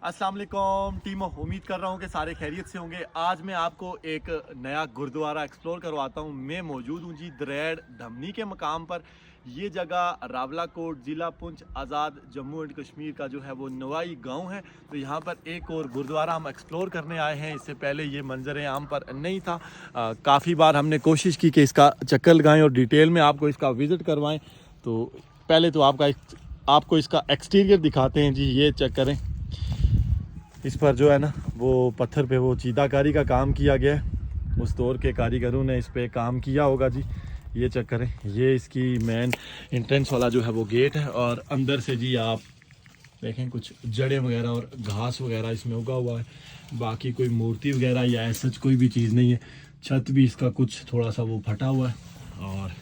अस्सलाम वालेकुम टीम, उम्मीद कर रहा हूँ कि सारे खैरियत से होंगे। आज मैं आपको एक नया गुरुद्वारा एक्सप्लोर करवाता हूँ। मैं मौजूद हूँ जी दरेड़ धमनी के मकाम पर। ये जगह रावलाकोट, ज़िला पुंछ, आज़ाद जम्मू एंड कश्मीर का जो है वो नवाई गांव है। तो यहाँ पर एक और गुरुद्वारा हम एक्सप्लोर करने आए हैं। इससे पहले ये मंजर आम पर नहीं था। काफ़ी बार हमने कोशिश की कि इसका चक्कर लगाएँ और डिटेल में आपको इसका विज़िट करवाएँ। तो पहले तो आपको इसका एक्सटीरियर दिखाते हैं जी। ये चेक करें, इस पर जो है ना वो पत्थर पे वो चीदाकारी का काम किया गया है। उस दौर के कारीगरों ने इस पे काम किया होगा जी। ये चेक करें, ये इसकी मेन एंट्रेंस वाला जो है वो गेट है। और अंदर से जी आप देखें कुछ जड़ें वगैरह और घास वगैरह इसमें उगा हुआ है। बाकी कोई मूर्ति वगैरह या ऐसा कोई भी चीज़ नहीं है। छत भी इसका कुछ थोड़ा सा वो फटा हुआ है और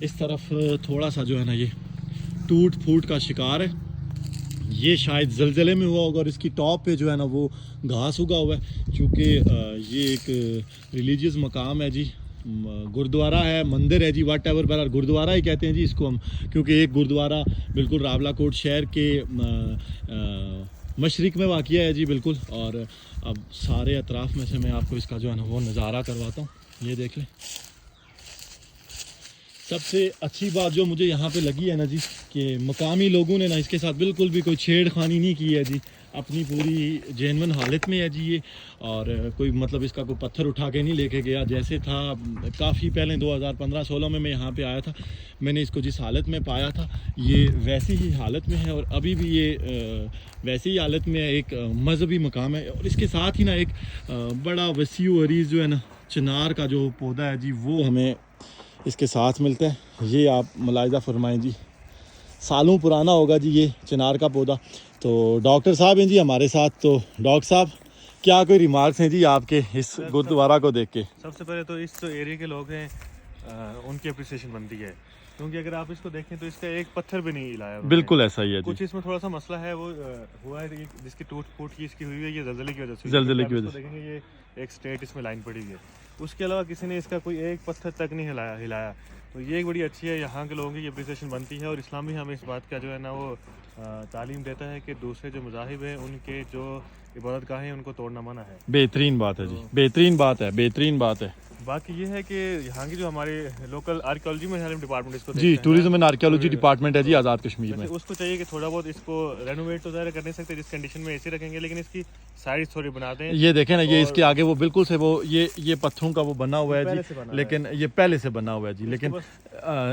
इस तरफ थोड़ा सा जो है ना ये टूट फूट का शिकार है। ये शायद ज़लज़ले में हुआ होगा और इसकी टॉप पे जो है ना वो घास उगा हुआ है। क्योंकि ये एक रिलीजियस मकाम है जी, गुरुद्वारा है, मंदिर है जी, वाट एवर, बहरहाल गुरुद्वारा ही कहते हैं जी इसको हम। क्योंकि एक गुरुद्वारा बिल्कुल रावलाकोट शहर के मशरिक में वाक़िया है जी बिल्कुल। और अब सारे अतराफ़ में से मैं आपको इसका जो है ना वो नज़ारा करवाता हूँ। ये देख लें। सबसे अच्छी बात जो मुझे यहाँ पे लगी है ना जी कि मकामी लोगों ने ना इसके साथ बिल्कुल भी कोई छेड़खानी नहीं की है जी। अपनी पूरी जेन्युइन हालत में है जी ये। और कोई मतलब इसका कोई पत्थर उठा के नहीं लेके गया जैसे था काफ़ी पहले 2015-16 में मैं यहाँ पे आया था। मैंने इसको जिस हालत में पाया था ये वैसी ही हालत में है और अभी भी ये वैसी ही हालत में एक मजहबी मकाम है। और इसके साथ ही ना एक बड़ा वसीउ अरीज़ जो है ना चिनार का जो पौधा है जी वो हमें इसके साथ मिलता है। ये आप मुलाहिज़ा फरमाएं जी, सालों पुराना होगा जी ये चिनार का पौधा। तो डॉक्टर साहब हैं जी हमारे साथ। तो डॉक्टर साहब क्या कोई रिमार्क्स हैं जी आपके इस गुरुद्वारा को देख के? सबसे पहले तो इस जो एरिया के लोग हैं उनकी अप्रिसिएशन बनती है। क्योंकि अगर आप इसको देखें तो इसका एक पत्थर भी नहीं हिलाया उन्होंने। बिल्कुल ऐसा ही है जी। कुछ इसमें थोड़ा सा मसला है वो हुआ है जिसकी टूट फूट की इसकी हुई है ये ज़लज़ले की वजह से। ज़लज़ले की वजह से देखेंगे ये एक स्ट्रेट इसमें लाइन पड़ी हुई है। उसके अलावा किसी ने इसका कोई एक पत्थर तक नहीं हिलाया। तो ये एक बड़ी अच्छी है, यहाँ के लोगों की अप्रिसिएशन बनती है। और इस्लाम भी हमें इस बात का जो है ना वो तालीम देता है कि दूसरे जो मज़ाहिब हैं उनके जो इबादत गाहें हैं उनको तोड़ना मना है। बेहतरीन बात है जी, बेहतरीन बात है, बेहतरीन बात है। बाकी ये है कि यहाँ की जो हमारे लोकल आर्कियोलॉजी में डिपार्टमेंट इसको जी, टूरिज्म एंड आर्कियोलॉजी डिपार्टमेंट है जी आज़ाद कश्मीर में। उसको चाहिए कि थोड़ा बहुत इसको रेनोवेट तो ज़्यादा कर नहीं सकते जिस कंडीशन में ऐसे रखेंगे, लेकिन इसकी साइड थोड़ी बना दें। ये देखें ना, ये इसके आगे वो बिल्कुल से वो ये पत्थरों का वो बना हुआ है जी, लेकिन ये पहले से बना हुआ है जी। लेकिन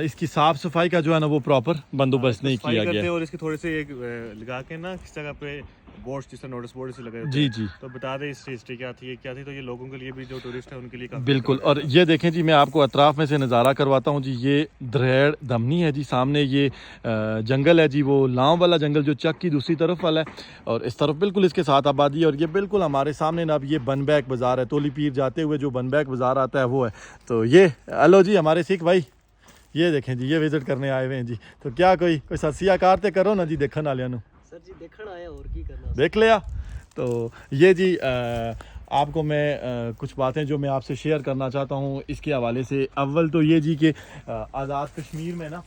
इसकी साफ सफाई का जो है ना वो प्रॉपर बंदोबस्त नहीं किया गया। और इसकी थोड़ी सी एक लगा के ना किस जगह पे बोर्ड जिस नोटिस बोर्ड से लगे जी जी, तो बता दें इसकी हिस्ट्री क्या थी तो ये लोगों के लिए भी जो टूरिस्ट है उनके लिए बिल्कुल। और ये देखें जी, मैं आपको अतराफ में से नज़ारा करवाता हूँ जी। ये दरेड़ धमनी है जी, सामने ये जंगल है जी, वो लांव वाला जंगल जो चक की दूसरी तरफ वाला है। और इस तरफ बिल्कुल इसके साथ आबादी है। और ये बिल्कुल हमारे सामने ना अब ये बनबैक बाज़ार है, तोली पीर जाते हुए जो बनबैक बाज़ार आता है वो है। तो ये हेलो जी हमारे सिख भाई, ये देखें जी, ये विजिट करने आए हुए हैं जी। तो क्या कोई ससिया कार ते करो ना जी देखने वाले सर जी देखना आया और की करना देख लिया। तो ये जी आपको मैं कुछ बातें जो मैं आपसे शेयर करना चाहता हूँ इसके हवाले से। अव्वल तो ये जी कि आज़ाद कश्मीर में ना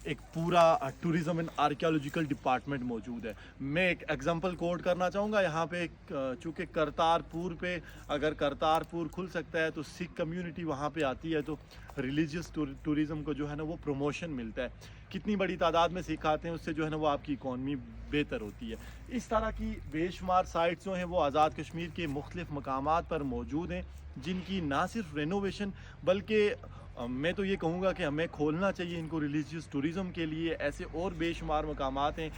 एक पूरा टूरिज़म एंड आर्कियोलॉजिकल डिपार्टमेंट मौजूद है। मैं एक एग्जांपल कोट करना चाहूँगा यहाँ पे। चूँकि करतारपुर पे अगर करतारपुर खुल सकता है तो सिख कम्युनिटी वहाँ पे आती है, तो रिलीजियस टूरिज़म को जो है ना वो प्रमोशन मिलता है। कितनी बड़ी तादाद में सिख आते हैं उससे जो है ना वो आपकी इकॉनमी बेहतर होती है। इस तरह की बेशुमार साइट्स जो हैं वो आज़ाद कश्मीर के मुख्तलिफ़ मकामात पर मौजूद हैं, जिनकी ना सिर्फ रेनोवेशन बल्कि मैं तो ये कहूँगा कि हमें खोलना चाहिए इनको रिलीजियस टूरिज़म के लिए। ऐसे और बेशुमार मकामात हैं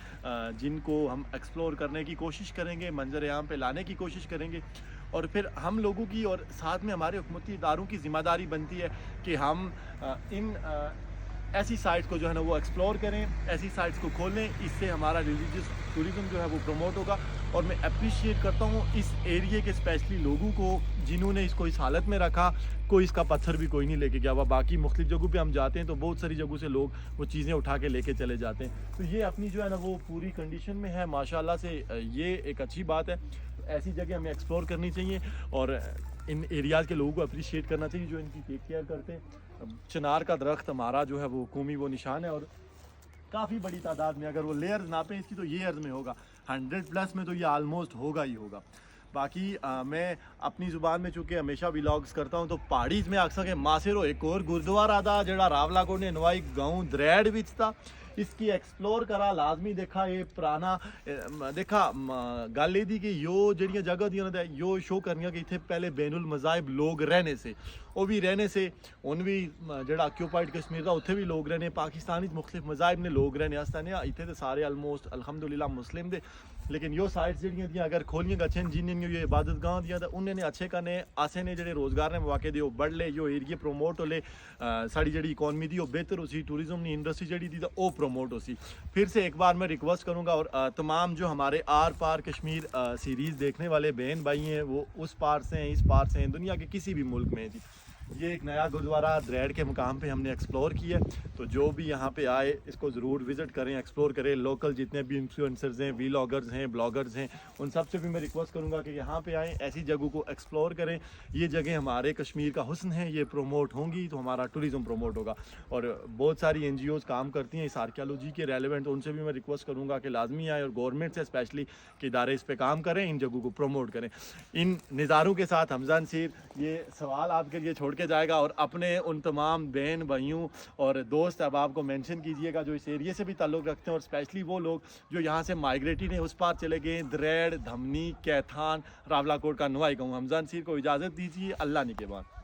जिनको हम एक्सप्लोर करने की कोशिश करेंगे, मंजर आम पे लाने की कोशिश करेंगे। और फिर हम लोगों की और साथ में हमारे हुकूमती इदारों की ज़िम्मेदारी बनती है कि हम इन ऐसी साइट्स को जो है ना वो एक्सप्लोर करें, ऐसी साइट्स को खोलें। इससे हमारा रिलीजियस टूरिज़म जो है वो प्रमोट होगा। और मैं अप्रिशिएट करता हूँ इस एरिया के स्पेशली लोगों को जिन्होंने इसको इस हालत में रखा। कोई इसका पत्थर भी कोई नहीं लेके गया हुआ। बाकी मुख्तलिफ जगहों पे हम जाते हैं तो बहुत सारी जगहों से लोग वो चीज़ें उठा के लेके चले जाते हैं। तो ये अपनी जो है ना वो पूरी कंडीशन में है माशाल्लाह से। ये एक अच्छी बात है। ऐसी जगह हमें एक्सप्लोर करनी चाहिए और इन एरियाज़ के लोगों को अप्रिशिएट करना चाहिए जो इनकी टेक केयर करते हैं। चिनार का दरख्त हमारा जो है वो कौमी वो निशान है और काफ़ी बड़ी तादाद में, अगर वो लेयर्स नापें इसकी तो ये अर्ज़ में होगा। 100+ में तो ये ऑलमोस्ट होगा ही होगा। बाकी मैं अपनी ज़ुबान में चूँकि हमेशा व्लॉग्स करता हूँ तो पहाड़ी में आखसा के मासेरो एक और गुरुद्वारा दा जेड़ा रावलाकोट ने नवाई गाँव द्रैड़ विच था, इसकी एक्सप्लोर करा लाजमी देखा ये पुराना देखा गल ये दी कि यो जड़ियाँ जगह दियां ने यो शो करनियां कि इत्थे पहले बैनुल मज़ाहिब लोग रहने से वो भी रहने से उन भी जेड़ा ऑक्यूपाइड कश्मीर था उत्थे भी लोग रहने पाकिस्तानी मुख्तलिफ मज़ाहिब ने लोग रहने आस्ता ने इत्थे तो सारे ऑलमोस्ट अल्हम्दुलिल्लाह मुस्लिम दे, लेकिन यो साइड्स जड़ियां दियां अगर खोलियां गच्छन जिन्हें ये इबादत गाह दियां तो उन्हें अच्छे करने आसे ने जेड़े रोज़गार ने मौके दे बढ़ ले यो एरिया प्रोमोट हो ले साड़ी जड़ी इकॉनमी दी वो बेहतर हो सी टूरिज्म की इंडस्ट्री जड़ी दी तो वो प्रमोट हो सी। फिर से एक बार मैं रिक्वेस्ट करूँगा और तमाम जो हमारे आर पार कश्मीर सीरीज़ देखने वाले बहन भाई हैं वो उस पार से हैं इस पार से हैं दुनिया के किसी भी मुल्क में थी, ये एक नया गुरुद्वारा द्रैड़ के मुकाम पे हमने एक्सप्लोर किया, तो जो भी यहाँ पे आए इसको ज़रूर विज़िट करें, एक्सप्लोर करें। लोकल जितने भी इन्फ्लुएंसर्स हैं, व्लॉगर्स हैं, ब्लॉगर्स हैं, उन सब से भी मैं रिक्वेस्ट करूँगा कि यहाँ पे आएँ, ऐसी जगहों को एक्सप्लोर करें। ये जगह हमारे कश्मीर का हुस्न है, ये प्रोमोट होंगी तो हमारा टूरिज़म प्रोमोट होगा। और बहुत सारी NGOs काम करती हैं इस आर्कियोलॉजी के रेलिवेंट, उनसे भी मैं रिक्वेस्ट करूँगा कि लाजमी आए और गवर्नमेंट से स्पेशली कि इदारे इस पर काम करें, इन जगहों को प्रमोट करें। इन नज़ारों के साथ हमजान सीर ये सवाल आपके लिए छोड़ के जाएगा और अपने उन तमाम बहन भाइयों और दोस्त अहबाब को मेंशन कीजिएगा जो इस एरिया से भी ताल्लुक़ रखते हैं और स्पेशली वो लोग जो यहाँ से माइग्रेटेड हैं उस पार चले गए, द्रैड़, धमनी, कैथान, रावलाकोट का नवाई गाँव। हमजान सीर को इजाज़त दीजिए, अल्लाह निगहबान।